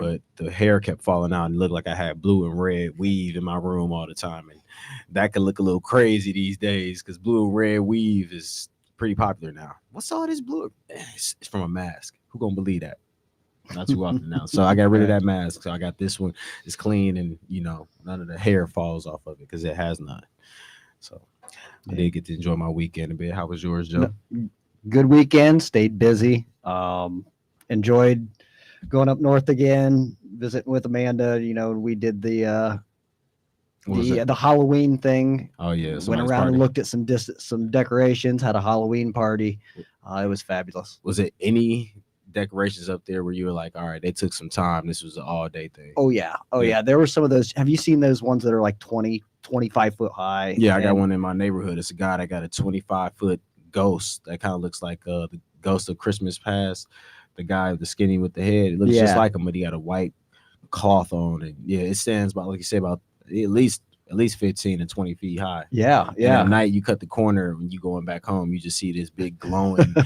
but the hair kept falling out and looked like I had blue and red weave in my room all the time. And that could look a little crazy these days because blue and red weave is pretty popular now. What's all this blue? It's from a mask. Who gonna believe that? Not too often now. So I got rid of that mask. So I got this one. It's clean, and none of the hair falls off of it because it has none. So I did get to enjoy my weekend a bit. How was yours, Joe? Good weekend. Stayed busy. Enjoyed going up north again, visiting with Amanda. We did the Halloween thing. Oh yeah, went around and looked at some decorations. Had a Halloween party. It was fabulous. Was it any decorations up there where you were like, all right, they took some time? This was an all day thing. Oh yeah. There were some of those. Have you seen those ones that are like 20, 25 foot high? Yeah, I got one in my neighborhood. It's a guy that got a 25-foot ghost that kind of looks like the ghost of Christmas Past. The guy, the skinny with the head, it looks just like him, but he got a white cloth on, and it stands about, like you say, about at least 15 and 20 feet high. Yeah. And at night, you cut the corner when you going back home, you just see this big glowing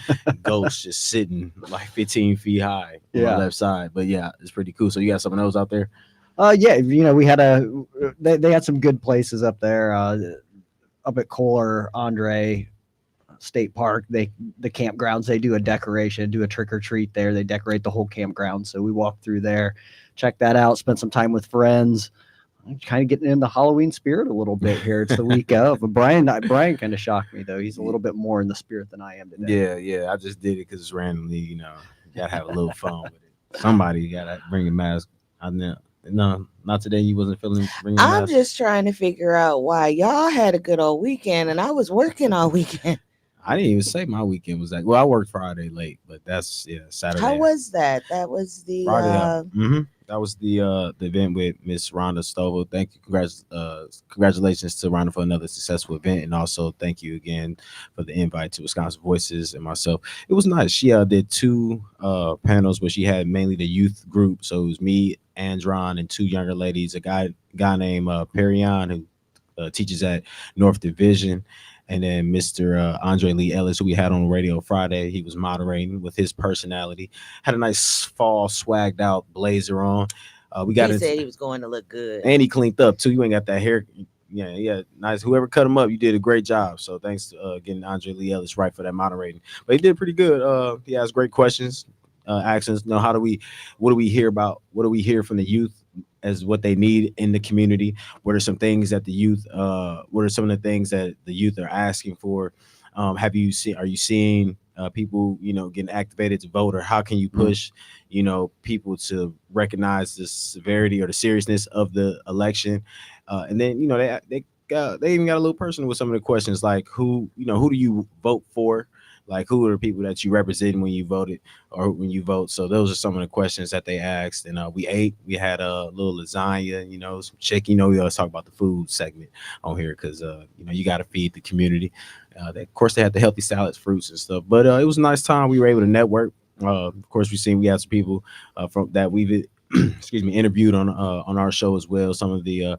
ghost just sitting like 15 feet high on the left side. But yeah, it's pretty cool. So you got some of those out there? Yeah, we had they had some good places up there. Up at Kohler Andre State Park, the campgrounds, they do a decoration, do a trick or treat there. They decorate the whole campground. So we walked through there, checked that out, spent some time with friends. I'm kind of getting in the Halloween spirit a little bit here. It's the week of. But Brian kind of shocked me though. He's a little bit more in the spirit than I am today. Yeah. I just did it because it's randomly. You gotta have a little fun with it. Somebody gotta bring a mask. No, not today. You wasn't feeling bringing a mask. I'm just trying to figure out why y'all had a good old weekend and I was working all weekend. I didn't even say my weekend was that. Well, I worked Friday late, but that's Saturday. How was that? That was the Friday. That was the event with Miss Rhonda Stovall. Thank you. Congratulations to Rhonda for another successful event, and also thank you again for the invite to Wisconsin Voices and myself. It was nice. She did two panels where she had mainly the youth group. So it was me, Andron, and two younger ladies. A guy named Perion who teaches at North Division. And then Mr. Andre Lee Ellis, who we had on the radio Friday, he was moderating with his personality. Had a nice fall swagged out blazer on. He said he was going to look good, and he cleaned up too. You ain't got that hair. Yeah, nice. Whoever cut him up, you did a great job. So thanks to getting Andre Lee Ellis right for that moderating. But he did pretty good. He asked great questions. Asking us, what do we hear about? What do we hear from the youth as what they need in the community? What are some things that the youth? What are some of the things that the youth are asking for? Are you seeing people, getting activated to vote, or how can you push, people to recognize the severity or the seriousness of the election? And then, they even got a little personal with some of the questions, like who do you vote for? Like, who are the people that you represent when you voted or when you vote? So those are some of the questions that they asked. And we ate. We had a little lasagna, some chicken. We always talk about the food segment on here because, you got to feed the community. Of course, they had the healthy salads, fruits, and stuff. But it was a nice time. We were able to network. Of course, we had some people from that we've interviewed on our show as well. Some of the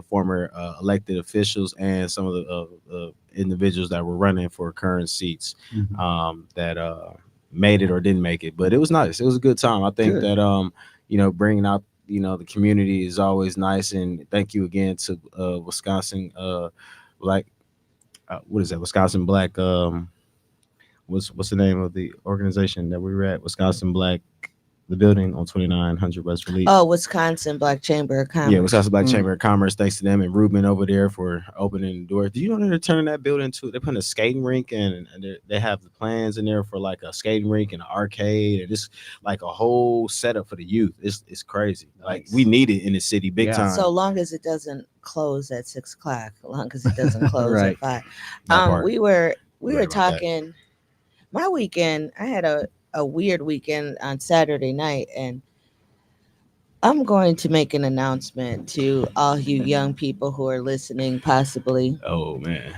former elected officials and some of the individuals that were running for current seats that made it or didn't make it. But it was nice. It was a good time. I think that bringing out the community is always nice. And thank you again to Wisconsin Black. What is that? Wisconsin Black. What's the name of the organization that we were at? Wisconsin Black. The building on 2900 West Release. Oh, Wisconsin Black Chamber of Commerce. Yeah, Wisconsin Black Chamber of Commerce. Thanks to them and Ruben over there for opening the door. Do you know they're turning that building into? They're putting a skating rink and they have the plans in there for like a skating rink and an arcade and just like a whole setup for the youth. It's crazy. Nice. Like we need it in the city big time. So long as it doesn't close at 6 o'clock. As long as it doesn't close at 5. We were talking. My weekend, I had a weird weekend on Saturday night, and I'm going to make an announcement to all you young people who are listening, possibly. Oh man.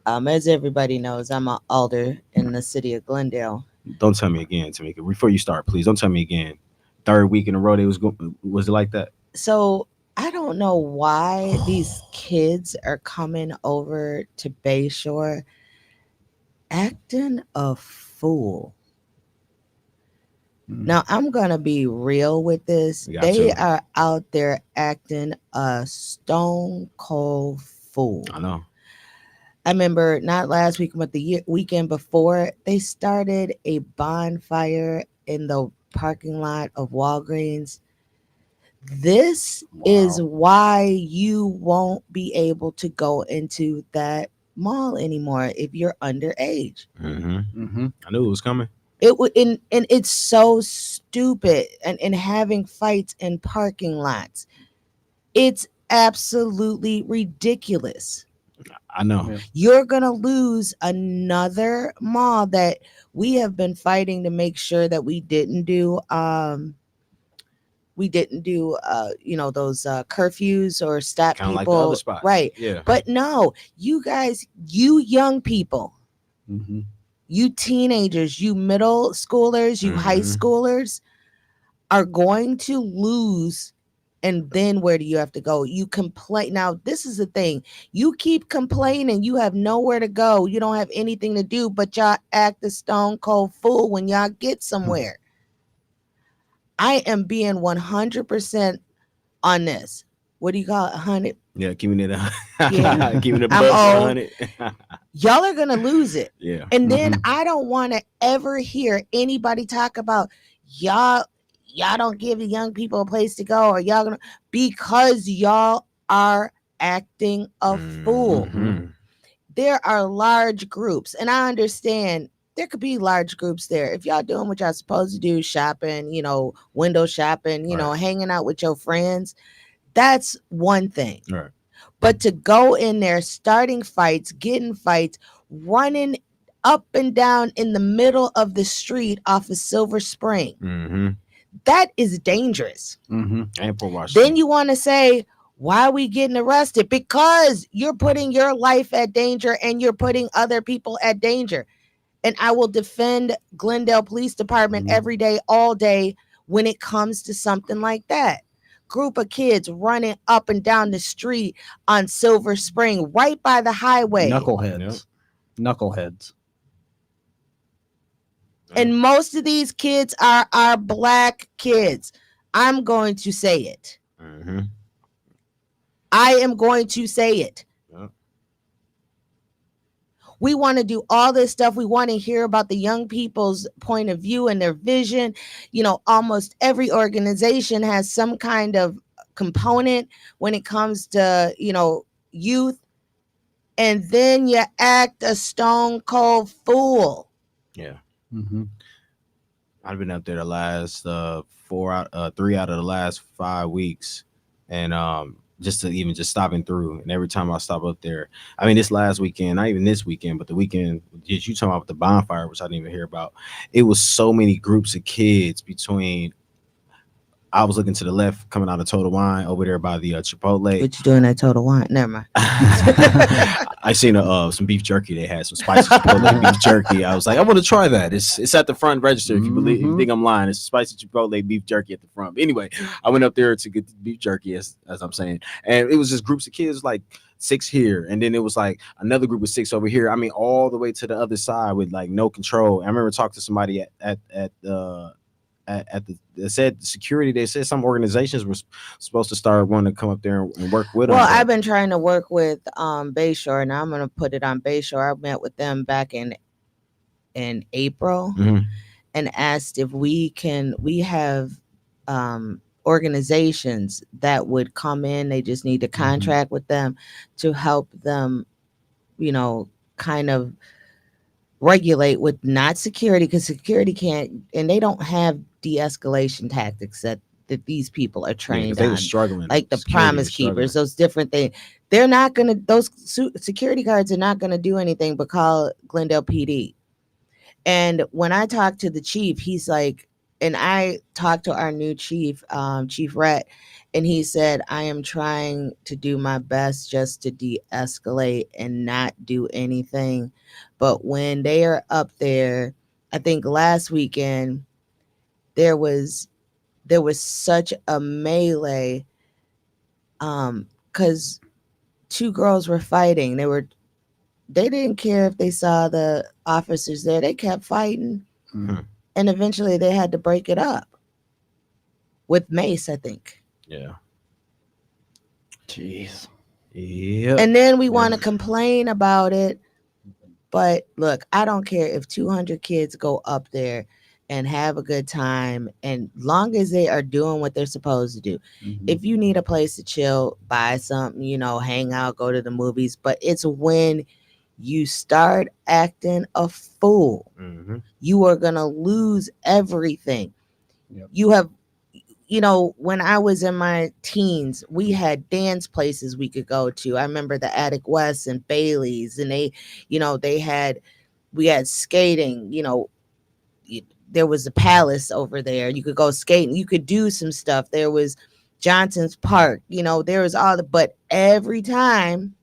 As everybody knows, I'm an alder in the city of Glendale. Don't tell me again, Tamika. Before you start, please don't tell me again. Third week in a row, was it like that? So I don't know why these kids are coming over to Bayshore acting a fool. Now I'm gonna be real with this. They are out there acting a stone cold fool. I know. I remember not last week, but the weekend before, they started a bonfire in the parking lot of Walgreens. This is why you won't be able to go into that mall anymore if you're underage. I knew it was coming. It would, and it's so stupid, and having fights in parking lots. It's absolutely ridiculous. I know. Yeah. You're gonna lose another mall that we have been fighting to make sure that we didn't do those curfews or stop Kinda people, like the other spots. Right? Yeah. But no, you guys, you young people, you teenagers, you middle schoolers, you high schoolers are going to lose. And then where do you have to go? You complain. Now, this is the thing. You keep complaining. You have nowhere to go. You don't have anything to do, but y'all act a stone cold fool when y'all get somewhere. I am being 100% on this. What do you call it? 100? Yeah, keeping it keeping it above 100. Y'all are going to lose it. Yeah. And then I don't want to ever hear anybody talk about y'all don't give the young people a place to go, or y'all gonna, because y'all are acting a fool. There are large groups, and I understand there could be large groups there. If y'all doing what y'all supposed to do, shopping, window shopping, hanging out with your friends, that's one thing. Right. But to go in there, starting fights, getting fights, running up and down in the middle of the street off of Silver Spring, that is dangerous. And Port Washington. Then you want to say, why are we getting arrested? Because you're putting your life at danger and you're putting other people at danger. And I will defend Glendale Police Department every day, all day, when it comes to something like that. Group of kids running up and down the street on Silver Spring, right by the highway. Knuckleheads. And most of these kids are black kids. I'm going to say it. I am going to say it. We want to do all this stuff. We want to hear about the young people's point of view and their vision. Almost every organization has some kind of component when it comes to, youth. And then you act a stone cold fool. Yeah. I've been up there the last 3 out of the last 5 weeks, and just stopping through. And every time I stop up there, I mean, this last weekend, not even this weekend, but the weekend you talking about the bonfire, which I didn't even hear about. It was so many groups of kids between. I was looking to the left, coming out of Total Wine over there by the Chipotle. What you doing at Total Wine? Never mind. I seen some beef jerky. They had some spicy Chipotle beef jerky. I was like, I want to try that. It's at the front register. If you think I'm lying, it's spicy Chipotle beef jerky at the front. But anyway, I went up there to get the beef jerky, as I'm saying, and it was just groups of kids, like 6 here, and then it was like another group of 6 over here. I mean, all the way to the other side with like no control. I remember talking to somebody at they said security. They said some organizations were supposed to start wanting to come up there and work with them. Well, I've been trying to work with Bayshore, and I'm going to put it on Bayshore. I met with them back in April and asked if we have organizations that would come in. They just need to contract with them to help them, kind of regulate with not security, because security can't, and they don't have de-escalation tactics that these people are trained they on. were struggling, like the Promise Keepers, those different things. They're not gonna, those security guards are not gonna do anything but call Glendale PD. And when I talked to the chief, he's like, and I talked to our new chief, Chief Rhett, and he said, I am trying to do my best just to de-escalate and not do anything. But when they are up there, I think last weekend, there was such a melee, because 2 girls were fighting. They didn't care if they saw the officers there. They kept fighting. and eventually they had to break it up with Mace, I think. Yeah. Jeez. Yeah. And then we want to complain about it. But look, I don't care if 200 kids go up there and have a good time, and long as they are doing what they're supposed to do. Mhm. If you need a place to chill, buy something, hang out, go to the movies. But it's when you start acting a fool, you are going to lose everything. Yep. You have, when I was in my teens, we had dance places we could go to. I remember the Attic West and Bailey's, and we had skating, there was a palace over there. You could go skating, you could do some stuff. There was Johnson's Park, there was but every time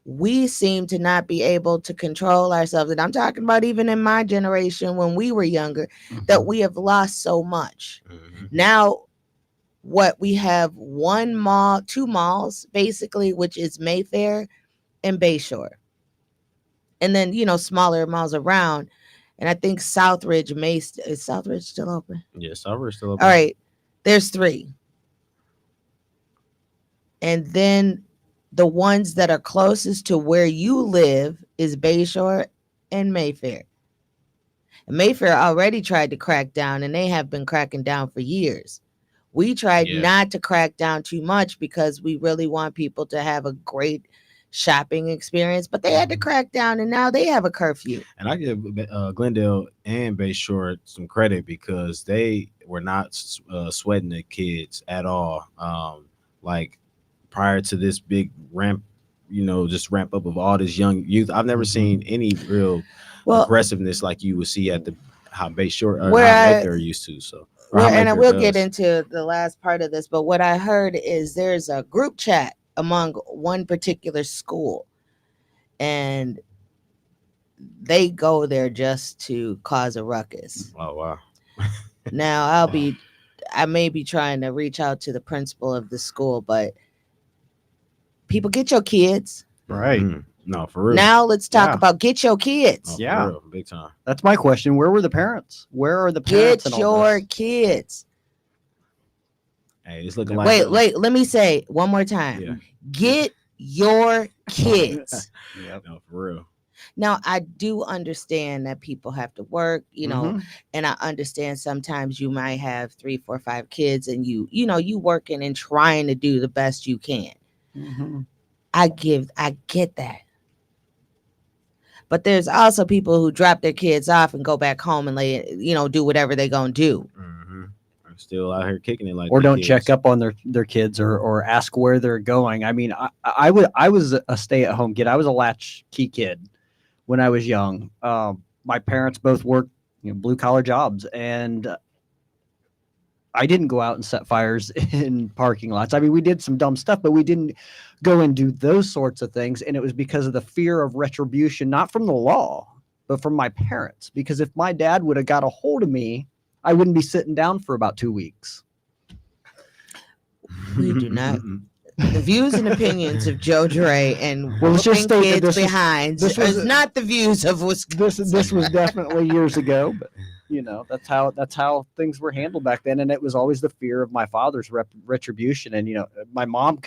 we seem to not be able to control ourselves. And I'm talking about even in my generation when we were younger, that we have lost so much. Now, what we have two malls, basically, which is Mayfair and Bayshore. And then, smaller malls around. And I think Southridge, is Southridge still open? Yeah, Southridge still open. All right. There's 3. And then the ones that are closest to where you live is Bayshore and Mayfair. And Mayfair already tried to crack down, and they have been cracking down for years. We tried not to crack down too much because we really want people to have a great shopping experience, but they had to crack down, and now they have a curfew. And I give Glendale and Bayshore some credit because they were not sweating the kids at all. Like prior to this big ramp, just ramp up of all this young youth, I've never seen any real aggressiveness like you would see at how Bayshore or how Mayfair used to. So. And I will get into the last part of this, but what I heard is there's a group chat among one particular school, and they go there just to cause a ruckus. Oh, wow. Now, I may be trying to reach out to the principal of the school, but people, get your kids. Right. No, for real. Now let's talk about get your kids. Oh, yeah. Real, big time. That's my question. Where were the parents? Where are the parents? Get your kids. Hey, it's looking like. Wait. Let me say one more time. Yeah. Get your kids. No, for real. Now, I do understand that people have to work, and I understand sometimes you might have 3, 4, 5 kids, and you working and trying to do the best you can. I get that. But there's also people who drop their kids off and go back home and do whatever they're going to do. I'm still out here kicking it like. Or don't check up on their kids or ask where they're going. I mean, I was a stay-at-home kid. I was a latchkey kid when I was young. My parents both worked blue-collar jobs, and I didn't go out and set fires in parking lots. I mean, we did some dumb stuff, but we didn't go and do those sorts of things. And it was because of the fear of retribution, not from the law, but from my parents. Because if my dad would have got a hold of me, I wouldn't be sitting down for about 2 weeks. We do not. The views and opinions of Joe Dre and just kids behind is not the views of Wisconsin. This was definitely years ago, but that's how things were handled back then, and it was always the fear of my father's retribution. And my mom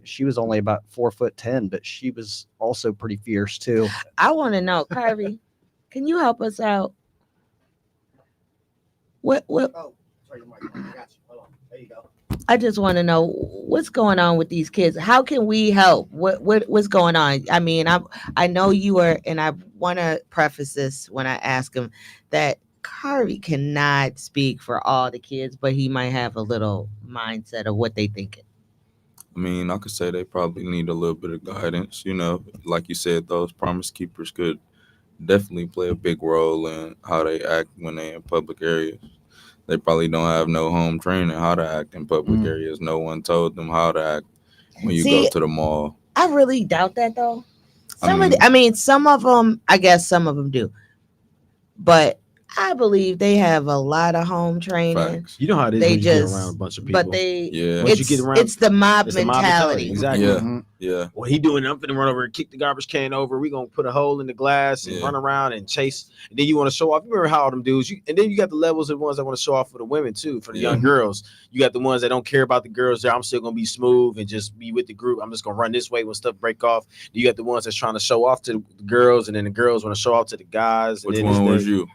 she was only about 4'10", but she was also pretty fierce too. I want to know, Kyrie, can you help us out? What? Oh, sorry, Mike. I got you. Hold on. There you go. I just want to know what's going on with these kids. How can we help? What's going on? I mean, I know you are, and I want to preface this when I ask him that Kyrie cannot speak for all the kids, but he might have a little mindset of what they thinking. I mean, I could say they probably need a little bit of guidance. Like you said, those Promise Keepers could definitely play a big role in how they act when they're in public areas. They probably don't have no home training how to act in public areas. No one told them how to act when you go to the mall. I really doubt that, though. Some of them, I guess some of them do. But I believe they have a lot of home training. Facts. You know how it is They when you get just- around a bunch of people. But they, Yeah. Once you it's get around- it's the mob it's the mob mentality. Exactly. Yeah. Mhm. Yeah. What he doing? I'm finna run over and kick the garbage can over. We gonna put a hole in the glass and Yeah. run around and chase. And then you want to show off. You remember how all them dudes? And then you got the levels of ones that want to show off for the women too, for the Yeah. young girls. You got the ones that don't care about the girls. There, I'm still gonna be smooth and just be with the group. I'm just gonna run this way when stuff break off. You got the ones that's trying to show off to the girls, and then the girls want to show off to the guys. And Which then one it's was the- you?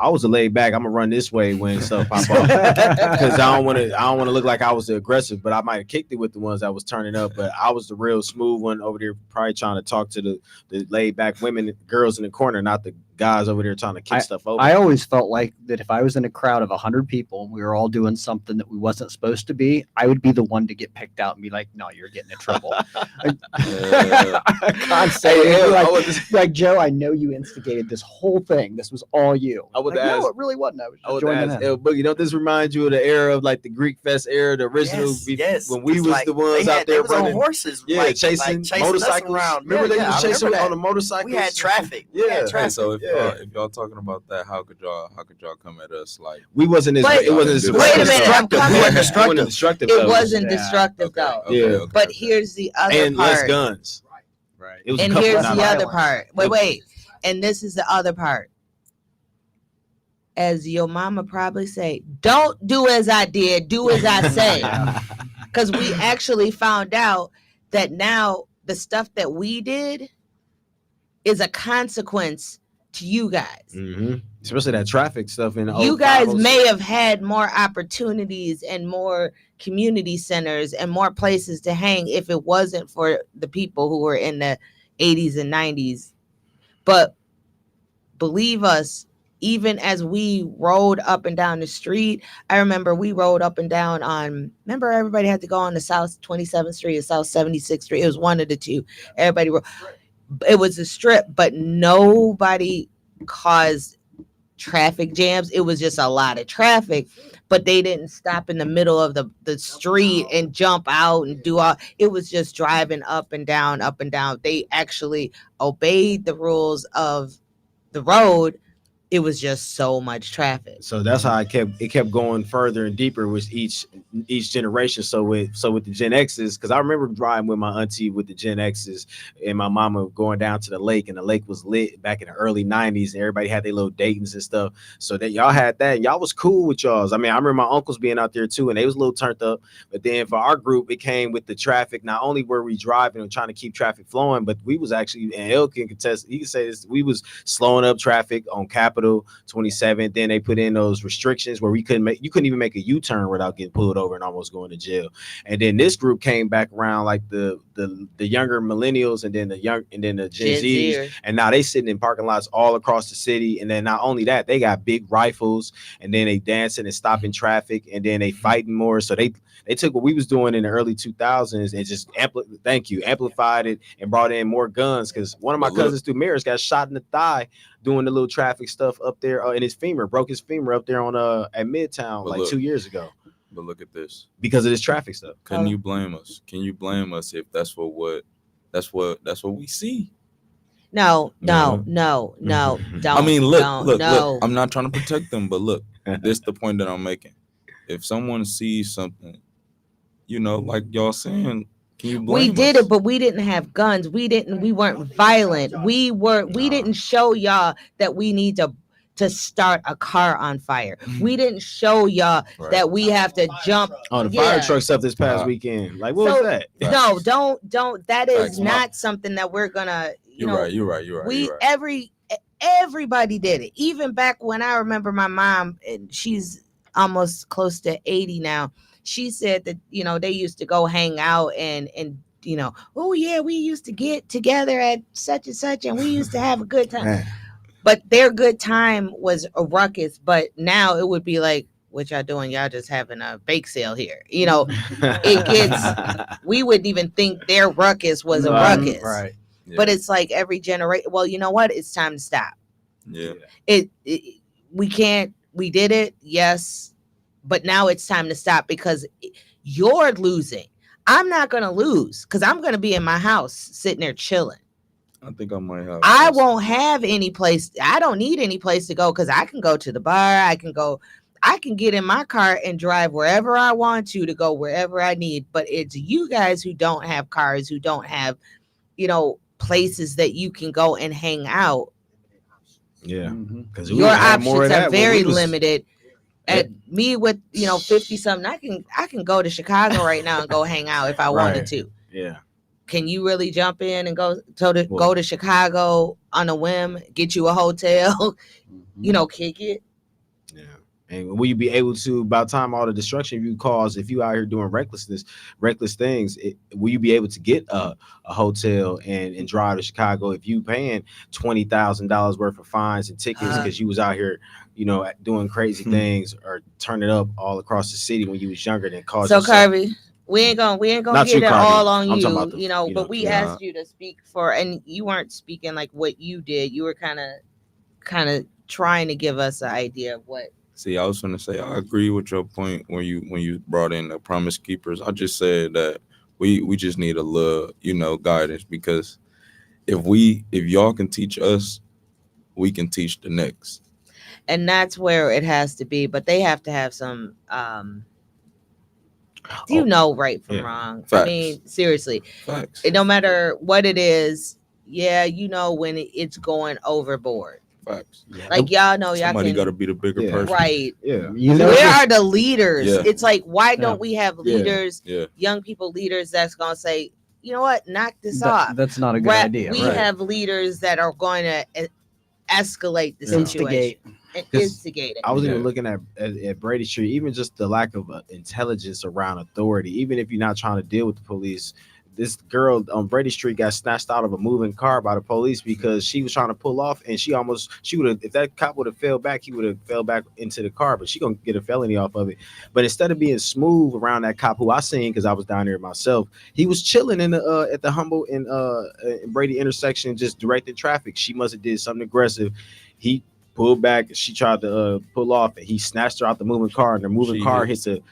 I was a laid back. I'm gonna run this way when stuff pop off because I don't want to look like I was the aggressive, but I might have kicked it with the ones that was turning up. But I was the real smooth one over there, probably trying to talk to the laid back women, girls in the corner, not the guys over there trying to kick stuff over. I always felt like that if I was in a crowd of 100 people and we were all doing something that we wasn't supposed to be, I would be the one to get picked out and be like, "No, you're getting in trouble." Yeah. Constantly, Hey, like, I was- like, Joe, I know you instigated this whole thing. This was all you. I would Like, ask- no, it really wasn't. I was I just would joining ask in. El Boogie, don't this remind you of the era of like the Greek Fest era, the original when we It's was like, the ones they out had- there they was on running, horses, chasing us motorcycles. around. Remember they I was chasing remember on the that. motorcycles? We had traffic. Yeah. We had Hey, traffic. so if Yeah. y'all talking about that, how could y'all come at us like? We wasn't as But- it wasn't as Wait a minute, I'm destructive. coming. It wasn't destructive. It though. wasn't Yeah. destructive though. Yeah. But here's the other and less part. guns. Right. It was a And couple, here's not the a lot. other part. Wait. And this is the other part. As your mama probably say, don't do as I did, do as I say. Because we actually found out that now the stuff that we did is a consequence to you guys. Mhm. Especially that traffic stuff in You 05, guys 06. may have had more opportunities and more community centers and more places to hang if it wasn't for the people who were in the 80s and 90s. But believe us, even as we rode up and down the street, I remember we rode up and down on, remember everybody had to go on the South 27th Street or South 76th Street. It was one of the two. Everybody, it was a strip, but nobody caused traffic jams. It was just a lot of traffic, but they didn't stop in the middle of the street and jump out and do all. It was just driving up and down, up and down. They actually obeyed the rules of the road. It was just so much traffic. So that's how it kept going further and deeper with each generation. So with the Gen X's, because I remember driving with my auntie with the Gen X's and my mama going down to the lake, and the lake was lit back in the early 90s, and everybody had their little Daytons and stuff. So that y'all had that, and y'all was cool with y'all's. I mean, I remember my uncles being out there too, and they was a little turned up. But then for our group, it came with the traffic. Not only were we driving and trying to keep traffic flowing, but we was actually, and El can contest, he can say this, we was slowing up traffic on Capitol 27th. Then they put in those restrictions where you couldn't even make a U-turn without getting pulled over and almost going to jail. And then this group came back around, like the younger millennials, and then the Gen Zs, Zers. and now they sitting in parking lots all across the city. And then not only that, they got big rifles, and then they dancing and stopping traffic, and then they fighting more. So they took what we was doing in the early 2000s and just amplified it and brought in more guns. Because one of my cousins through Marist got shot in the thigh doing the little traffic stuff up there, and his femur broke his femur up there on at Midtown like 2 years ago. But look at this. Because of this traffic stuff. Can you blame us? Can you blame us if that's what we see? No. Don't. I mean, look. I'm not trying to protect them, but look, this is the point that I'm making. If someone sees something, like y'all saying, can you blame We did us? it, but we didn't have guns. We weren't violent. We didn't show y'all that we need to start a car on fire. We didn't show y'all that we have to jump. Oh, the fire truck stuff this past weekend. Like, what was that? No, don't. That is Facts. not something that we're gonna. You're right. Everybody did it. Even back when I remember my mom, and she's almost close to 80 now. She said that they used to go hang out and oh yeah, we used to get together at such and such, and we used to have a good time. But their good time was a ruckus. But now it would be like, what y'all doing? Y'all just having a bake sale here. It gets. We wouldn't even think their ruckus was a ruckus. Right. Yeah. But it's like every generation. Well, you know what? It's time to stop. Yeah. We can't. We did it. Yes. But now it's time to stop because you're losing. I'm not going to lose because I'm going to be in my house sitting there chilling. I think I might have. I won't have any place. I don't need any place to go because I can go to the bar. I can get in my car and drive wherever I want to go wherever I need. But it's you guys who don't have cars, who don't have, places that you can go and hang out. Yeah, because Your options are very limited. At me with 50 something, I can go to Chicago right now and go hang out if I wanted to. Yeah. Can you really jump in and go to Chicago on a whim, get you a hotel, kick it? Yeah. And will you be able to, by the time all the destruction you cause, if you out here doing reckless things, will you be able to get a hotel and drive to Chicago if you paying $20,000 worth of fines and tickets because you was out here, doing crazy things or turning up all across the city when you was younger than cause? So Kirby, we ain't gonna get it all on you, but we asked you to speak for, and you weren't speaking like what you did. You were kind of trying to give us an idea of what. See, I was gonna say I agree with your point when you brought in the Promise Keepers. I just said that we just need a little guidance, because if y'all can teach us, we can teach the next. And that's where it has to be, but they have to have some right from wrong. Facts. I mean, seriously. Facts. No matter what it is, when it's going overboard. Facts. Like y'all know, somebody got to be the bigger person, right? Yeah. Where are the leaders? Yeah. It's like, why don't we have leaders, Yeah. young people leaders that's gonna say, you know what, knock this off. That's not a good idea. We have leaders that are going to escalate the situation. And instigate it. I was even looking at Brady Street, even just the lack of intelligence around authority. Even if you're not trying to deal with the police, this girl on Brady Street got snatched out of a moving car by the police because she was trying to pull off, and she would have, if that cop would have fell back, he would have fell back into the car, but she gonna get a felony off of it. But instead of being smooth around that cop, who I seen because I was down there myself, he was chilling in the at the Humble and Brady intersection, just directing traffic. She must have did something aggressive. He pulled back. She tried to pull off, and he snatched her out the moving car, and the moving car hit the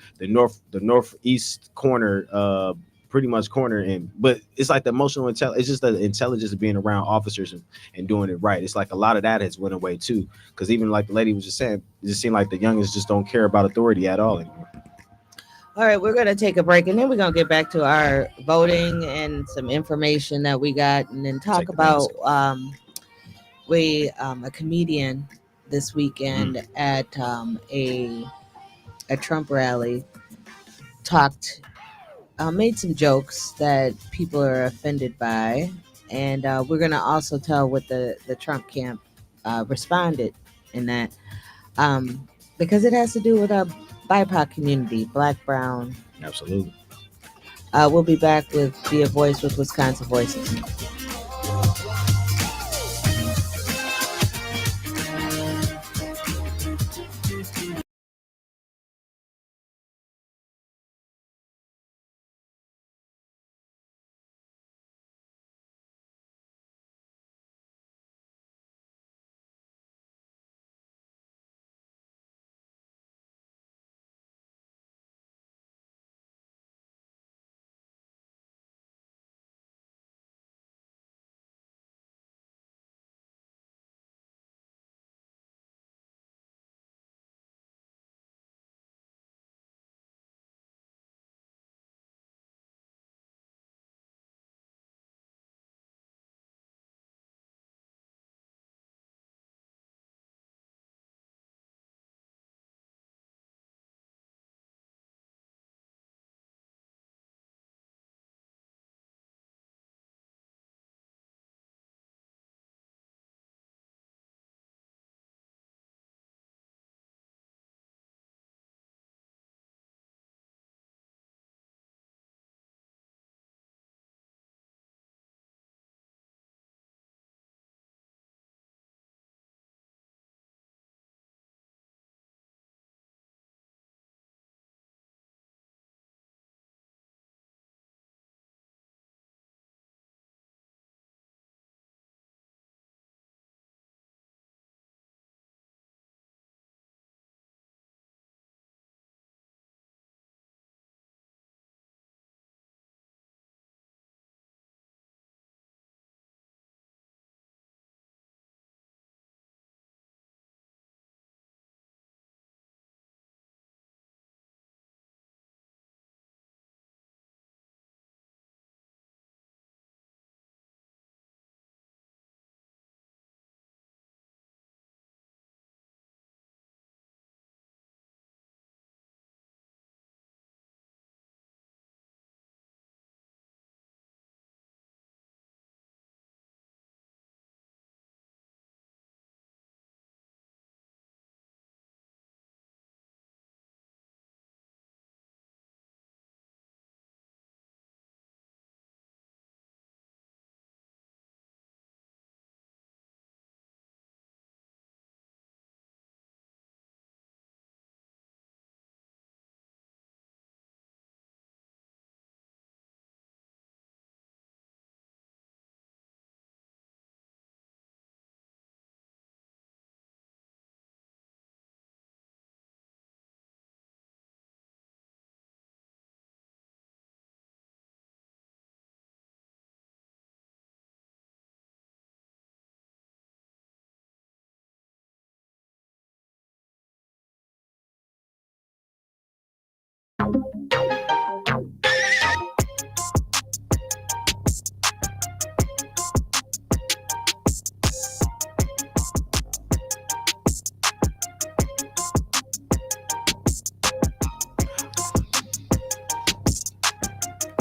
northeast corner, pretty much corner. But it's like the emotional intelligence. It's just the intelligence of being around officers and doing it right. It's like a lot of that has went away too, because even like the lady was just saying, it just seemed like the youngins just don't care about authority at all anymore. All right, we're gonna take a break, and then we're gonna get back to our voting and some information that we got, and then talk about a comedian this weekend at a Trump rally made some jokes that people are offended by, and we're gonna also tell what the Trump camp responded in that, because it has to do with our BIPOC community, Black, Brown. Absolutely. We'll be back with Be a Voice with Wisconsin Voices.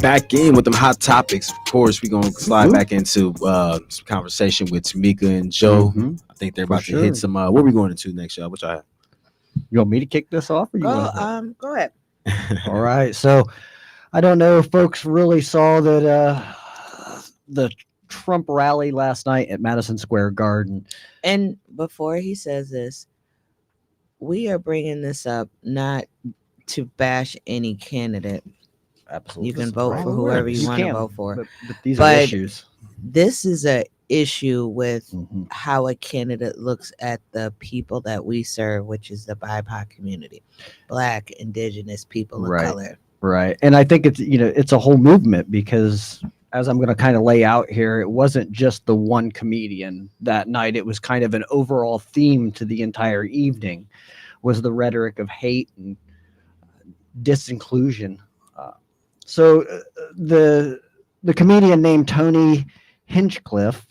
back in with them hot topics. Of course, we're gonna slide back into some conversation with Tamika and Joe. I think they're about to hit some. What are we going into next, y'all? Which I have. You want me to kick this off, or you Go, want go ahead. All right. So I don't know if folks really saw that the Trump rally last night at Madison Square Garden. And before he says this, we are bringing this up not to bash any candidate. Absolutely. You can vote for whoever you want to vote for. But these are issues. This is a issue with how a candidate looks at the people that we serve, which is the BIPOC community, Black, Indigenous people of color. Right. And I think it's a whole movement, because as I'm going to kind of lay out here, it wasn't just the one comedian that night. It was kind of an overall theme to the entire evening, was the rhetoric of hate and disinclusion. So the comedian named Tony Hinchcliffe,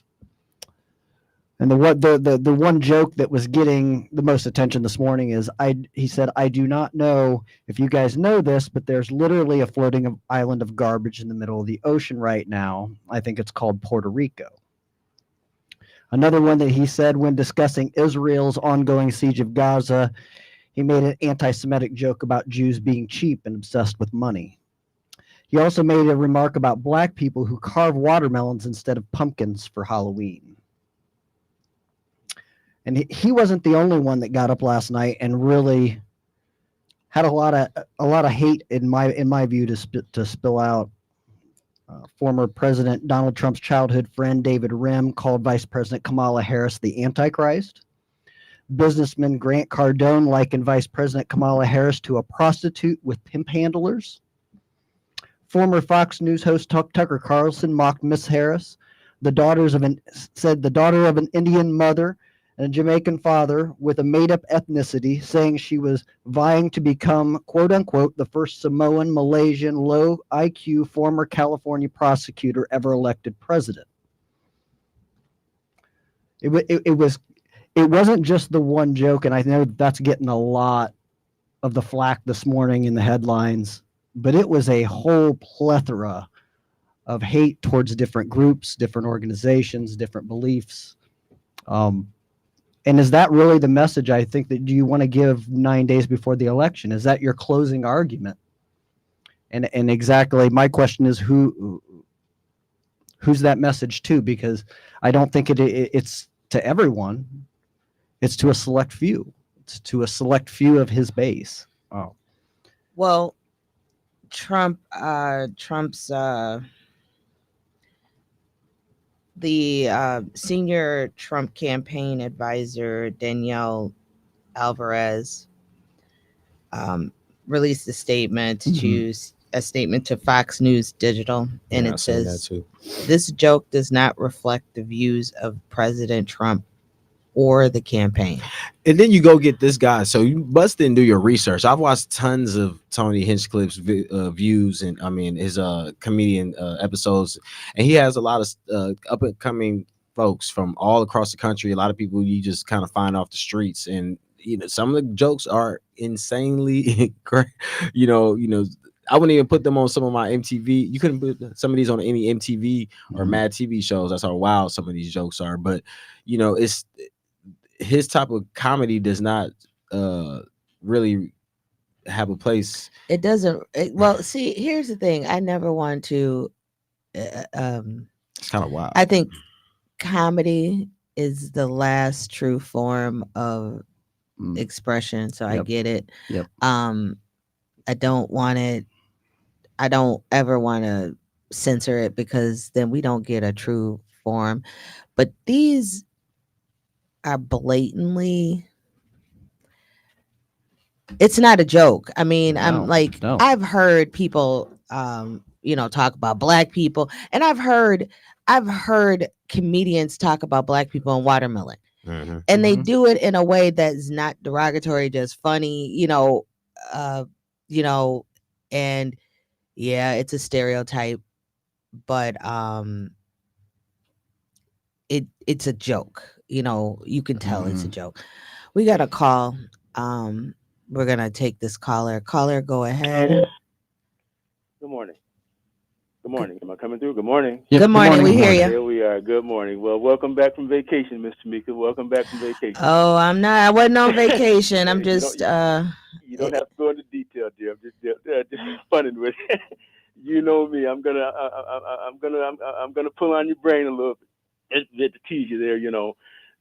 and the one joke that was getting the most attention this morning is he said, "I do not know if you guys know this, but there's literally a floating island of garbage in the middle of the ocean right now. I think it's called Puerto Rico." Another one that he said when discussing Israel's ongoing siege of Gaza, he made an anti-Semitic joke about Jews being cheap and obsessed with money. He also made a remark about Black people who carve watermelons instead of pumpkins for Halloween. And he wasn't the only one that got up last night and really had a lot of hate in my view to spill out. Former President Donald Trump's childhood friend David Rim called Vice President Kamala Harris the Antichrist. Businessman Grant Cardone likened Vice President Kamala Harris to a prostitute with pimp handlers. Former Fox News host Tucker Carlson mocked Miss Harris, the daughter of an Indian mother and a Jamaican father with a made-up ethnicity, saying she was vying to become, quote unquote, the first Samoan, Malaysian, low IQ former California prosecutor ever elected president. It wasn't just the one joke, and I know that's getting a lot of the flack this morning in the headlines, but it was a whole plethora of hate towards different groups, different organizations, different beliefs. And is that really the message, I think, that you want to give 9 days before the election? Is that your closing argument? And exactly, my question is who's that message to? Because I don't think it's to everyone. It's to a select few. It's to a select few of his base. Oh, well, Trump's the senior Trump campaign advisor Danielle Alvarez released a statement to Fox News Digital, and it says, "This joke does not reflect the views of President Trump or the campaign." And then you go get this guy. So you must then do your research. I've watched tons of Tony Hinchcliffe's views, and I mean his comedian episodes, and he has a lot of up and coming folks from all across the country. A lot of people you just kind of find off the streets, and some of the jokes are insanely great. I wouldn't even put them on some of my MTV. You couldn't put some of these on any MTV or Mad TV shows. That's how wild some of these jokes are. But it's his type of comedy does not really have a place. It doesn't. Well, see, here's the thing. I never want to. It's kind of wild. I think comedy is the last true form of expression. So I get it. Yep. I don't want it. I don't ever want to censor it, because then we don't get a true form. But these are blatantly, it's not a joke. I mean, I've heard people talk about Black people, and I've heard comedians talk about Black people and watermelon. And they do it in a way that's not derogatory, just funny, and yeah, it's a stereotype, but it's a joke. You can tell it's a joke. We got a call. We're gonna take this caller. Caller, go ahead. Good morning. Good morning. Am I coming through? Good morning. Yep, Good morning. We hear you. Here we are. Good morning. Well, welcome back from vacation, Miss Tamika. Welcome back from vacation. Oh, I wasn't on vacation. I'm You just You don't have to go into detail, dear. I'm just funning with it. You know me. I'm gonna pull on your brain a little bit to tease you there.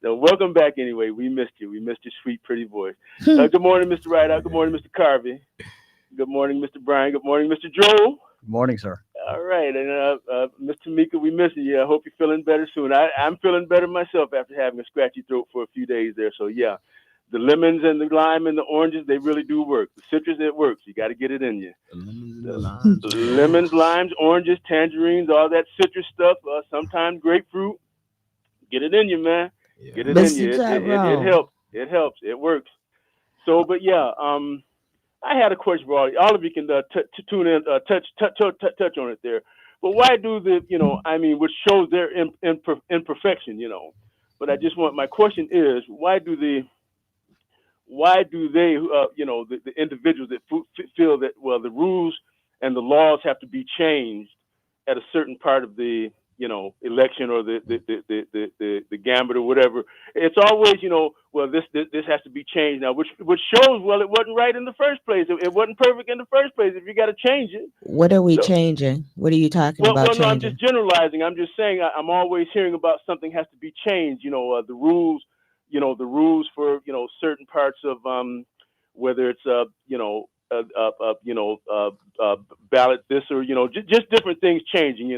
So welcome back anyway. We missed you. We missed your sweet, pretty voice. Good morning, Mr. Rideout. Good morning, Mr. Carvey. Good morning, Mr. Brian. Good morning, Mr. Joel. Good morning, sir. All right, and Miss Tamika, we miss you. I hope you're feeling better soon. I'm feeling better myself after having a scratchy throat for a few days there. So yeah, the lemons and the lime and the oranges, they really do work. The citrus, it works. You got to get it in you. Lemons, limes, oranges, tangerines, all that citrus stuff. Sometimes grapefruit. Get it in you, man. Yeah. Get it in you. It helps. It helps. It works. So, but yeah, I had a question for all of you can tune in, touch on it there. But why do which shows their imperfection, But I just my question is, why do they, the individuals that feel that, well, the rules and the laws have to be changed at a certain part of the, election or the gambit or whatever. It's always, well, this has to be changed now, which shows, well, it wasn't right in the first place. It wasn't perfect in the first place. If you got to change it. What are we changing? What are you talking about changing? No, I'm just generalizing. I'm just saying I'm always hearing about something has to be changed. The rules, the rules for, certain parts of, whether it's, ballot this or just different things changing,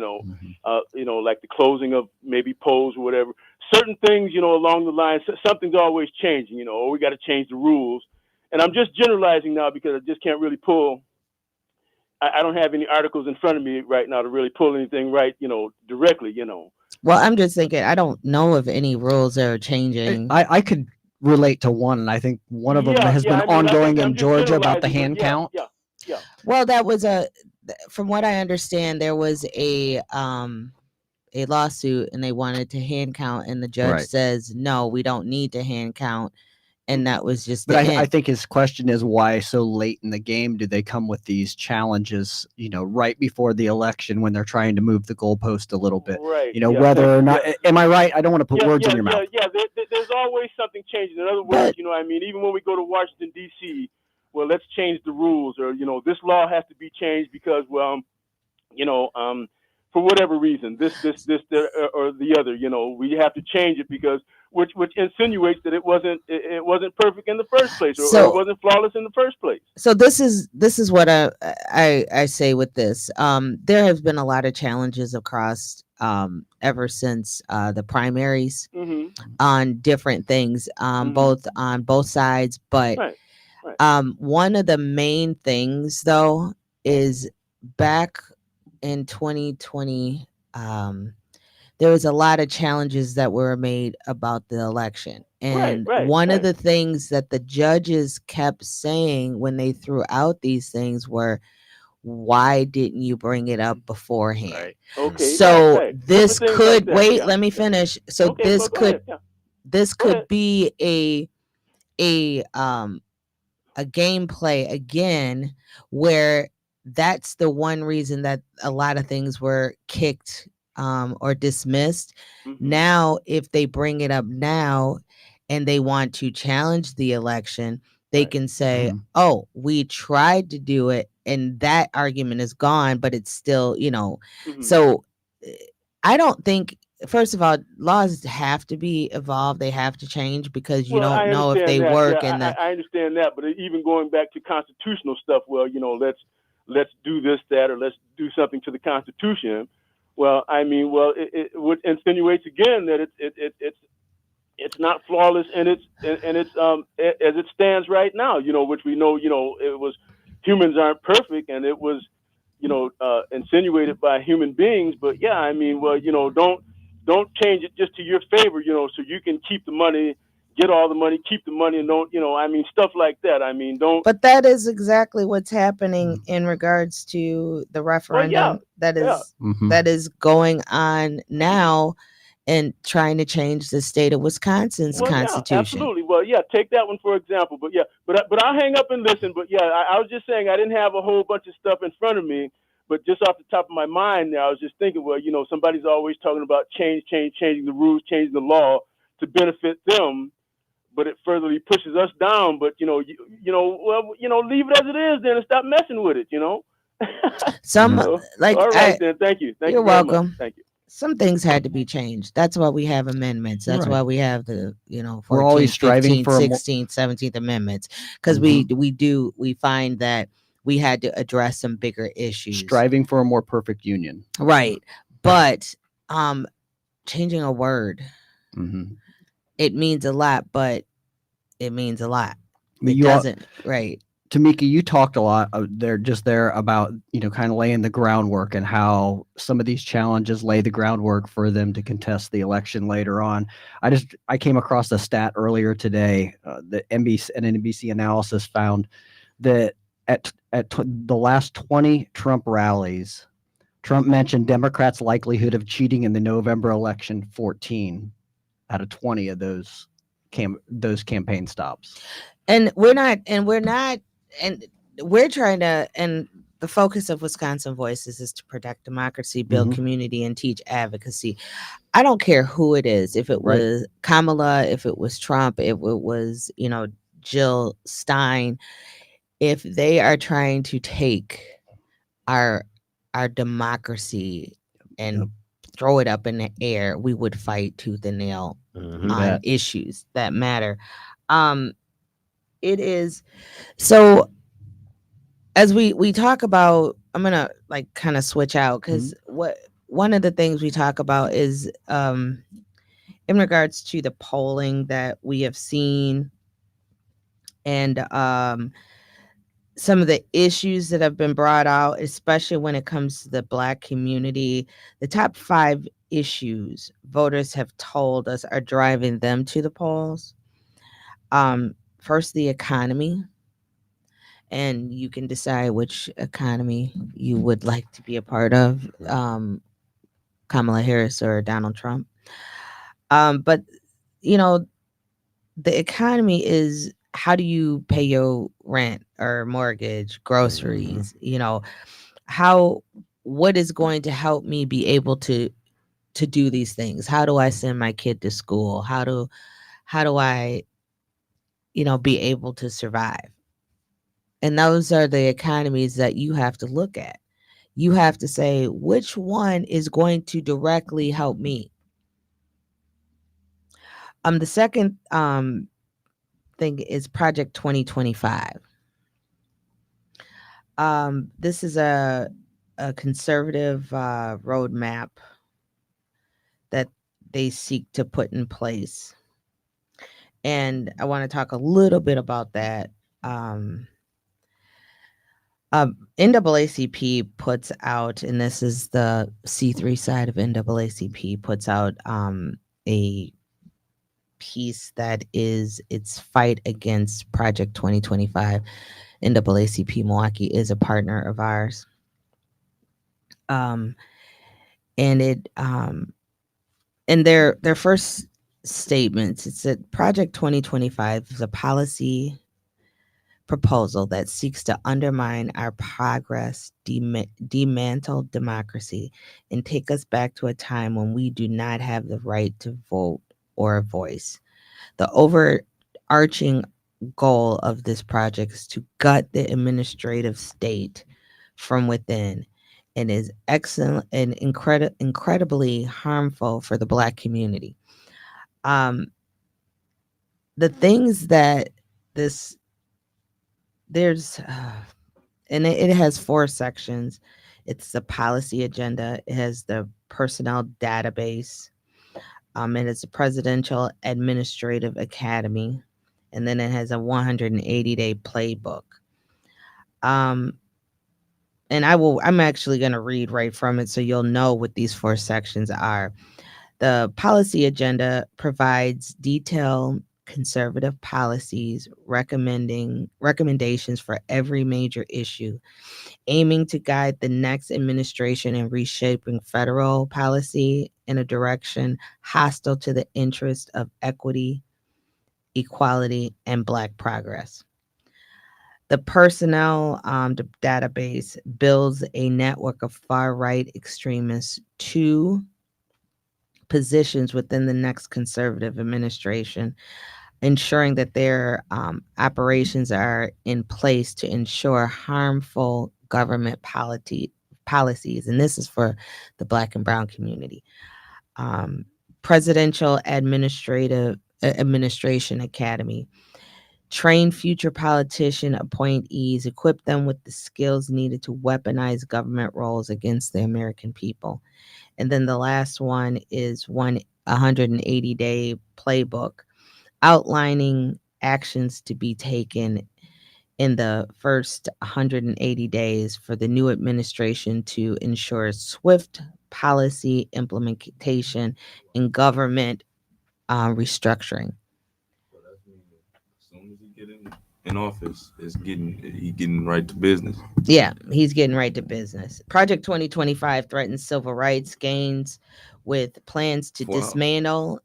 like the closing of maybe polls or whatever. Certain things, along the line, something's always changing, or we got to change the rules. And I'm just generalizing now because I just can't really pull. I don't have any articles in front of me right now to really pull anything right, directly, Well, I'm just thinking I don't know of any rules that are changing. I could relate to one, and I think one of them has been ongoing in Georgia about the hand count. Yeah. Well, that was from what I understand, there was a lawsuit and they wanted to hand count, and the judge says, no, we don't need to hand count. And that was just. But I think his question is, why so late in the game do they come with these challenges, right before the election when they're trying to move the goalpost a little bit? Right. Whether or not, am I right? I don't want to put words in your mouth. Yeah. There's always something changing. In other words, even when we go to Washington, D.C., well, let's change the rules, or, this law has to be changed because, well, for whatever reason, this, or the other, we have to change it because, which insinuates that it wasn't perfect in the first place, or it wasn't flawless in the first place. So this is what I say with this. There have been a lot of challenges across ever since the primaries on different things, both on both sides, but. Right. One of the main things, though, is back in 2020, there was a lot of challenges that were made about the election. And one of the things that the judges kept saying when they threw out these things were, why didn't you bring it up beforehand? Right. Okay. So this could, let me finish. So this could be a gameplay again, where that's the one reason that a lot of things were kicked or dismissed. Now, if they bring it up now and they want to challenge the election, they can say, oh, we tried to do it, and that argument is gone, but it's still, so I don't think. First of all, laws have to be evolved. They have to change because you don't know if they work. Yeah, I understand that, but even going back to constitutional stuff, well, let's do this, that, or let's do something to the Constitution. Well, it would insinuates again that it's not flawless, and it's as it stands right now. Which we know, it was humans aren't perfect, and it was, insinuated by human beings. But yeah, don't change it just to your favor, so you can keep the money, get all the money, keep the money, and don't, stuff like that. Don't. But that is exactly what's happening in regards to the referendum that is going on now and trying to change the state of Wisconsin's constitution. Yeah, absolutely. Well, take that one for example. But but I'll hang up and listen. But I was just saying I didn't have a whole bunch of stuff in front of me. But just off the top of my mind now, I was just thinking, well, somebody's always talking about changing the rules, changing the law to benefit them, but it furtherly pushes us down. But leave it as it is then and stop messing with it. Some So, like all right then. Thank you. Thank you're you very welcome. much. Thank you. Some things had to be changed. That's why we have amendments. That's Right. why we have the 14th, We're always striving 15th, for a 16th, 17th amendments, because we find that we had to address some bigger issues. Striving for a more perfect union. Right. But changing a word, it means a lot, but it means a lot. It doesn't. Right. Tamika, you talked a lot there about, kind of laying the groundwork and how some of these challenges lay the groundwork for them to contest the election later on. I came across a stat earlier today that NBC analysis found that at the last 20 Trump rallies, Trump mentioned Democrats' likelihood of cheating in the November election 14 out of 20 of those campaign stops. And we're trying to, and the focus of Wisconsin Voices is to protect democracy, build community, and teach advocacy. I don't care who it is. If it was Kamala, if it was Trump, if it was, Jill Stein, if they are trying to take our democracy and throw it up in the air, we would fight tooth and nail on issues that matter. It is so. As we talk about, I'm gonna kind of switch out, because one of the things we talk about is in regards to the polling that we have seen, and some of the issues that have been brought out, especially when it comes to the Black community. The top 5 issues voters have told us are driving them to the polls. First, the economy. And you can decide which economy you would like to be a part of, Kamala Harris or Donald Trump. But, the economy is, how do you pay your rent or mortgage, groceries? What is going to help me be able to do these things? How do I send my kid to school? How do I, be able to survive? And those are the economies that you have to look at. You have to say, which one is going to directly help me? The second thing is Project 2025. This is a conservative roadmap that they seek to put in place. And I want to talk a little bit about that. NAACP puts out, and this is the C3 side of NAACP, puts out a piece that is its fight against Project 2025. NAACP Milwaukee is a partner of ours. And it in their first statements, it said Project 2025 is a policy proposal that seeks to undermine our progress, dismantle democracy, and take us back to a time when we do not have the right to vote or a voice. The overarching goal of this project is to gut the administrative state from within, and is excellent and incredibly harmful for the Black community. The things that there's and it has 4 sections. It's the policy agenda, it has the personnel database, it has the presidential administrative academy, and then it has a 180-day playbook. And I'm actually going to read right from it so you'll know what these 4 sections are. The policy agenda provides detailed conservative policies, recommendations for every major issue, aiming to guide the next administration in reshaping federal policy in a direction hostile to the interest of equity, equality, and Black progress. The personnel database builds a network of far-right extremists to positions within the next conservative administration, ensuring that their operations are in place to ensure harmful government policies. And this is for the Black and Brown community. Presidential Administration Academy. Train future politician appointees, equip them with the skills needed to weaponize government roles against the American people. And then the last one is 180-day playbook, outlining actions to be taken in the first 180 days for the new administration to ensure swift policy implementation and government restructuring. As soon as he get in office, he getting right to business. Yeah, he's getting right to business. Project 2025 threatens civil rights gains with plans to dismantle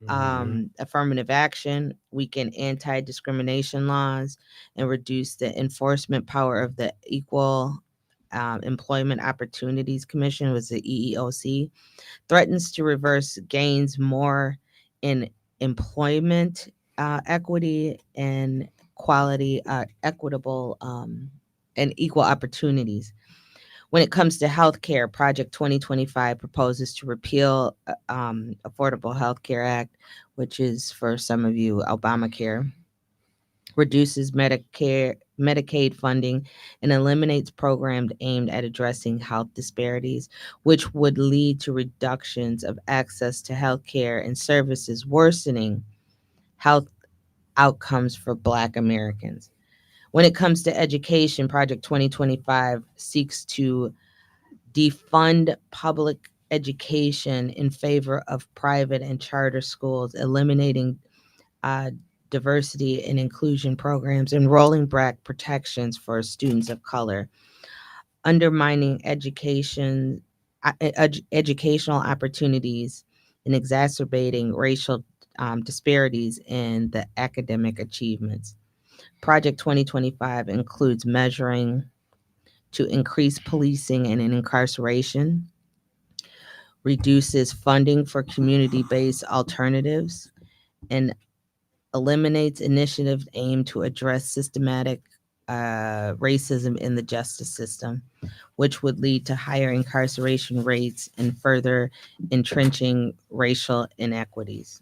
affirmative action, weaken anti-discrimination laws, and reduce the enforcement power of the Equal Employment Opportunities Commission, was the EEOC. Threatens to reverse gains more in employment equity and quality, equitable and equal opportunities. When it comes to healthcare, Project 2025 proposes to repeal Affordable Health Care Act, which is, for some of you, Obamacare, reduces Medicaid funding, and eliminates programs aimed at addressing health disparities, which would lead to reductions of access to healthcare and services, worsening health outcomes for Black Americans. When it comes to education, Project 2025 seeks to defund public education in favor of private and charter schools, eliminating diversity and inclusion programs, and rolling back protections for students of color, undermining educational opportunities, and exacerbating racial disparities in the academic achievements. Project 2025 includes measuring to increase policing and incarceration, reduces funding for community-based alternatives, and eliminates initiatives aimed to address systematic racism in the justice system, which would lead to higher incarceration rates and further entrenching racial inequities.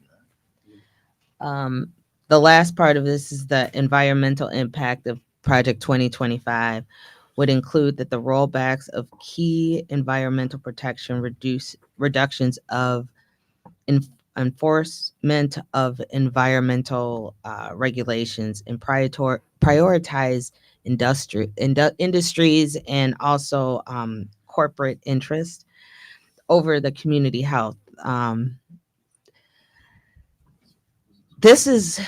The last part of this is the environmental impact of Project 2025 would include that the rollbacks of key environmental protection reductions of enforcement of environmental regulations, and prioritize industries and also corporate interest over the community health. This is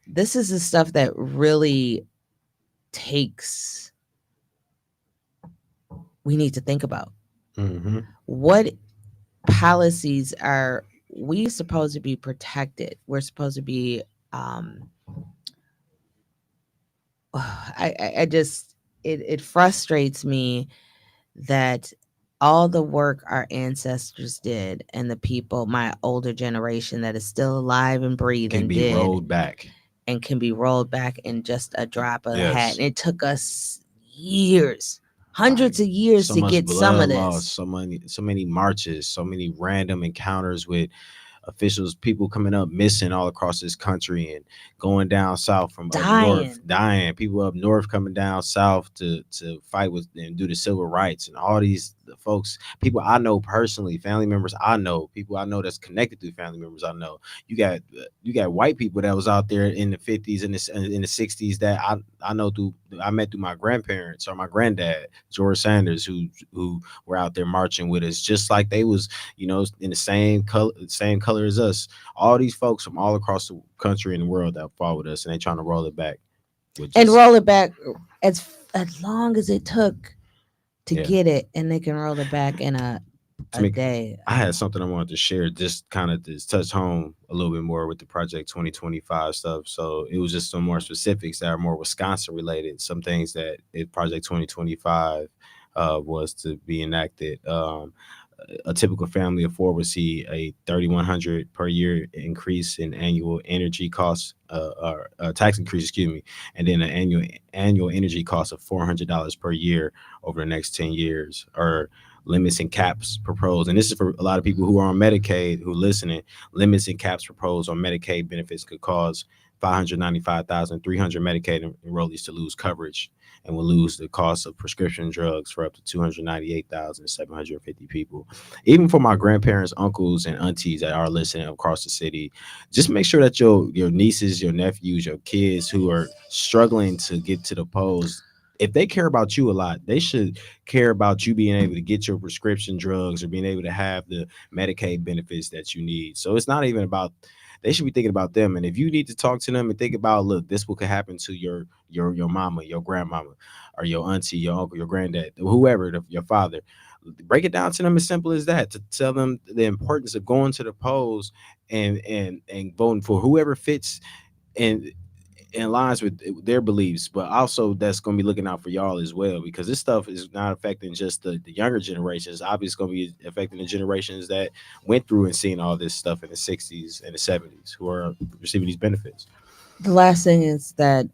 the stuff that really we need to think about. What policies are we supposed to be protected? We're supposed to be it frustrates me that all the work our ancestors did and the people, my older generation that is still alive and breathing, can be rolled back in just a drop of a hat. And it took us years, hundreds of years to get some of this. Lost, so many marches, so many random encounters with officials, people coming up missing all across this country and going down south from up north, dying. People up north coming down south to fight with and do the civil rights, and all these folks, people I know personally, family members I know, people I know that's connected to family members I know. You got white people that was out there in the 50s and in the 60s that I know I met through my grandparents or my granddad, George Sanders, who were out there marching with us, just like they was, in the same color as us. All these folks from all across the country and the world that fought with us, and they trying to roll it back. Roll it back as long as it took to get it, and they can roll it back in a day. I had something I wanted to share, just kind of to touch home a little bit more with the Project 2025 stuff. So it was just some more specifics that are more Wisconsin related. Some things that if Project 2025 was to be enacted. A typical family of four would see a 3,100 per year increase in annual energy costs, or tax increase, excuse me, and then an annual energy cost of $400 per year over the next 10 years, or limits and caps proposed. And this is for a lot of people who are on Medicaid who listening. Limits and caps proposed on Medicaid benefits could cause 595,300 Medicaid enrollees to lose coverage, and will lose the cost of prescription drugs for up to 298,750 people. Even for my grandparents, uncles, and aunties that are listening across the city, just make sure that your nieces, your nephews, your kids who are struggling to get to the polls, if they care about you a lot, they should care about you being able to get your prescription drugs or being able to have the Medicaid benefits that you need. So it's not even about, they should be thinking about them. And if you need to talk to them and think about, look, this will could happen to your mama, your grandmama, or your auntie, your uncle, your granddad, whoever, your father, break it down to them as simple as that, to tell them the importance of going to the polls and voting for whoever fits and in lines with their beliefs, but also that's going to be looking out for y'all as well, because this stuff is not affecting just the younger generations. Obviously, it's going to be affecting the generations that went through and seen all this stuff in the 60s and the 70s who are receiving these benefits. The last thing is that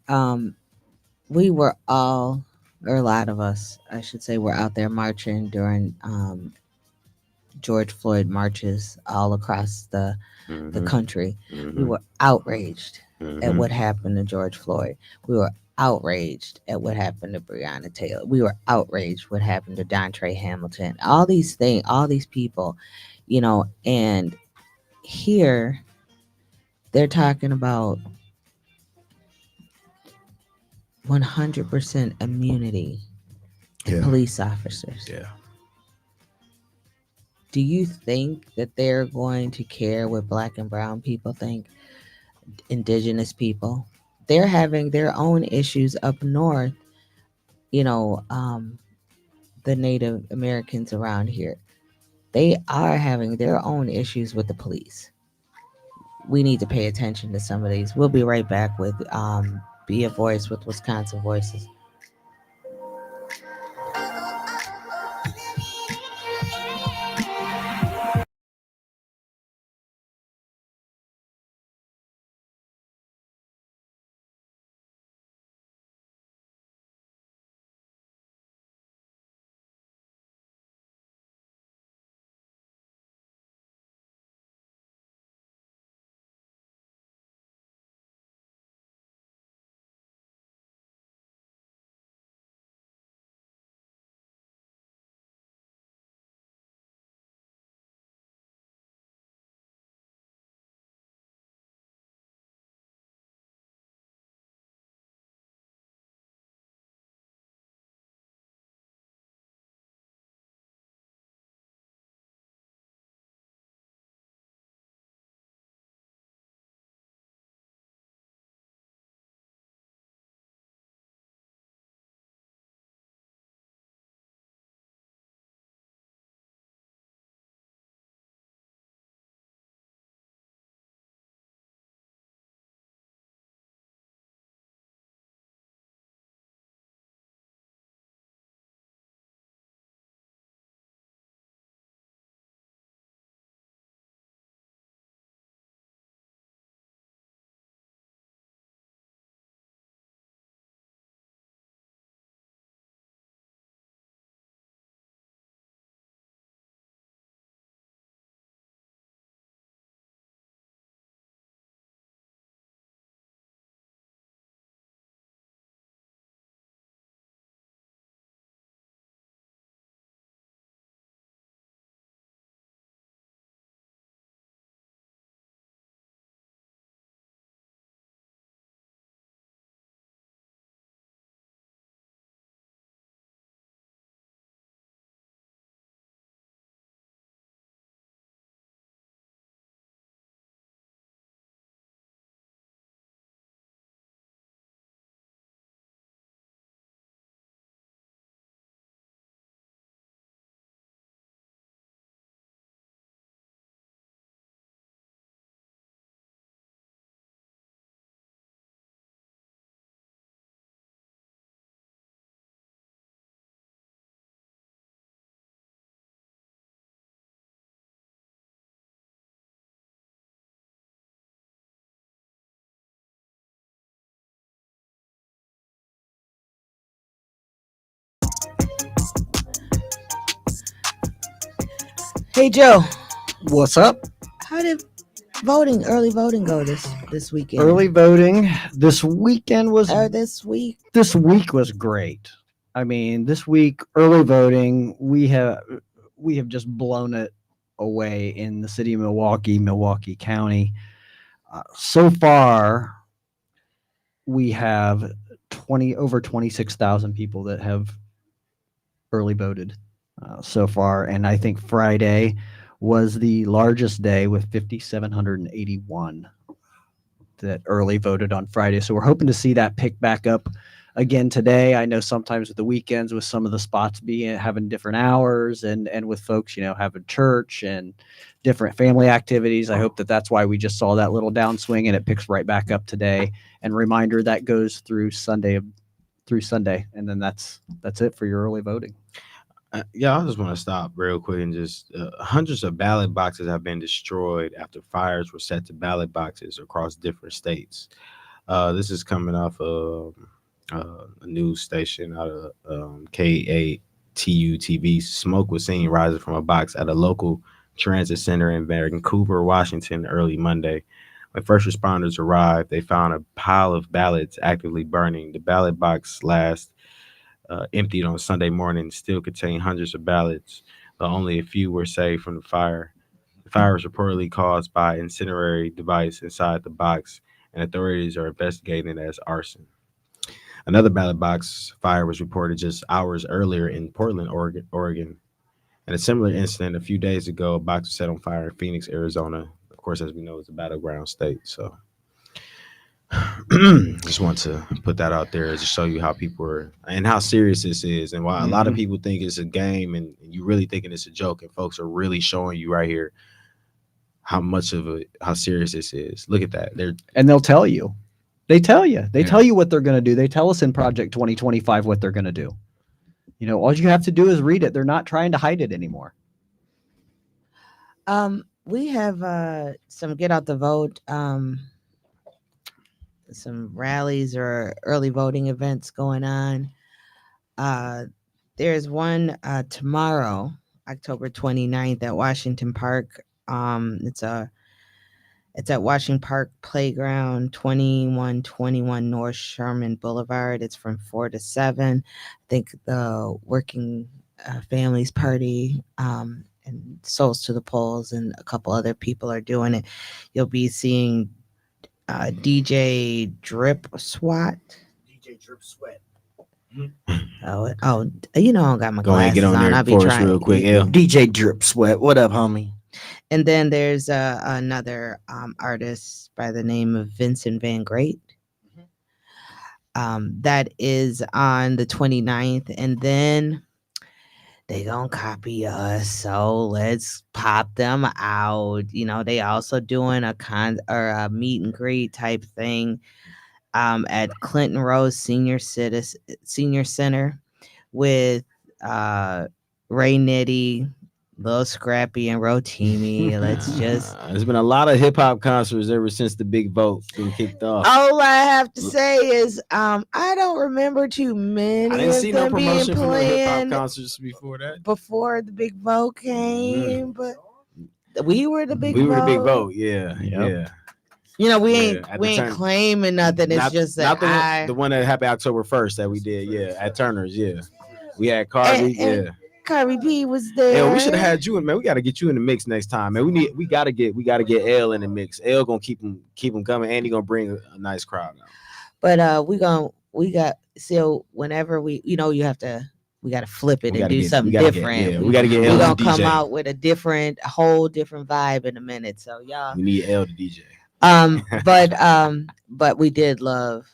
we were all, or a lot of us, I should say, were out there marching during George Floyd marches all across the country. We were outraged at what happened to George Floyd. We were outraged at what happened to Breonna Taylor. We were outraged what happened to Dontre Hamilton. All these things, all these people, and here they're talking about 100% immunity to police officers. Yeah. Do you think that they're going to care what Black and brown people think? Indigenous people, they're having their own issues up north. The Native Americans around here, they are having their own issues with the police. We need to pay attention to some of these. We'll be right back with Be a Voice with Wisconsin Voices. Hey Joe, What's up? how did early voting go this weekend? Early voting this weekend was This week. this week was great. I mean, this week early voting, we have just blown it away in the city of Milwaukee County. So far, we have over 26,000 people that have early voted so far, and I think Friday was the largest day with 5,781 that early voted on Friday. So we're hoping to see that pick back up again today. I know sometimes with the weekends, with some of the spots having different hours, and with folks, having church and different family activities. I hope that's why we just saw that little downswing, and it picks right back up today. And reminder that goes through Sunday, and then that's it for your early voting. Yeah, I just want to stop real quick and just hundreds of ballot boxes have been destroyed after fires were set to ballot boxes across different states. This is coming off of a news station out of KATU TV. Smoke was seen rising from a box at a local transit center in Vancouver, Washington, early Monday. When first responders arrived, they found a pile of ballots actively burning. The ballot box last emptied on Sunday morning still contained hundreds of ballots, but only a few were saved from the fire. The fire was reportedly caused by an incendiary device inside the box, and authorities are investigating it as arson. Another ballot box fire was reported just hours earlier in Portland, Oregon. And a similar incident a few days ago, a box was set on fire in Phoenix, Arizona. Of course, as we know, it's a battleground state, so just want to put that out there to show you how people are and how serious this is, and why a lot of people think it's a game and you really thinking it's a joke, and folks are really showing you right here how serious this is. Look at that. They'll tell you. They tell you. They tell you what they're going to do. They tell us in Project 2025 what they're going to do. All you have to do is read it. They're not trying to hide it anymore. We have some get out the vote. Some rallies or early voting events going on. There's one tomorrow, October 29th at Washington Park. It's at Washington Park Playground, 2121 North Sherman Boulevard. It's from 4 to 7. I think the Working Families Party and Souls to the Polls and a couple other people are doing it. You'll be seeing DJ Drip Sweat. Oh, I don't got my Go ahead, glasses get on there I'll be for us trying real quick. L. DJ Drip Sweat. What up, homie? And then there's another artist by the name of Vincent Van Great. That is on the 29th. And then they gonna copy us, so let's pop them out. They also doing a meet and greet type thing at Clinton Rose Senior Center with Ray Nitty, Lil Scrappy, and Rotimi. Let's just. There's been a lot of hip hop concerts ever since the big vote been kicked off. All I have to say is, I don't remember too many. I didn't see no promotion for no hip hop planned concerts before that. before the big vote came, but we were the big vote. We were the big vote, yeah, Yep. yeah. We ain't claiming nothing. It's just that the one that happened October 1st that we did, at Turner's, We had Cardi, Cardi B was there. Yeah, we should have had you in, man. We got to get you in the mix next time, man. We got to get L in the mix. L gonna keep him coming, and he gonna bring a nice crowd now. But whenever we got to flip it and do something different. We got to get L. We're gonna come out with a whole different vibe in a minute. So y'all, we need L to DJ. But we did love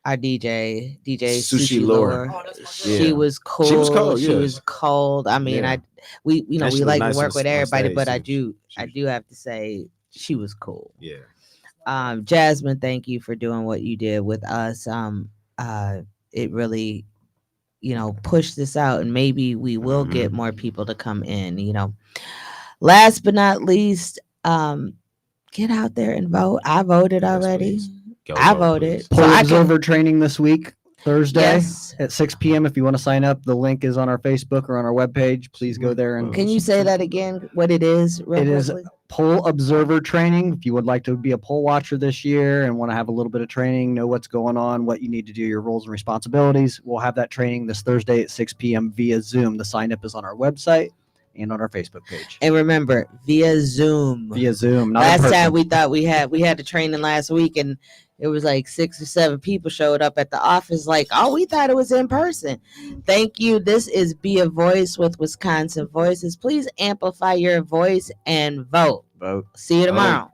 our DJ Sushi Lore. She was cool. She was cold. She was cold. I mean, we like to work with everybody, but I do have to say she was cool. Yeah. Jasmine, thank you for doing what you did with us. It really, pushed this out, and maybe we will get more people to come in. Last but not least, get out there and vote. I voted already. I voted. Poll observer training this week. Thursday Yes. at 6 p.m. If you want to sign up, the link is on our Facebook or on our webpage. Please go there and Can you say that again? What it is? Real It is quickly? poll observer training. If you would like to be a poll watcher this year and want to have a little bit of training, know what's going on, what you need to do, your roles and responsibilities, we'll have that training this Thursday at 6 p.m. via Zoom. The sign up is on our website and on our Facebook page. And remember, via Zoom. Via Zoom. Not in Last person. time we thought we had the training last week, and it was like 6 or 7 people showed up at the office. Like, oh, we thought it was in person. Thank you. This is Be a Voice with Wisconsin Voices. Please amplify your voice and vote. Vote. See you tomorrow.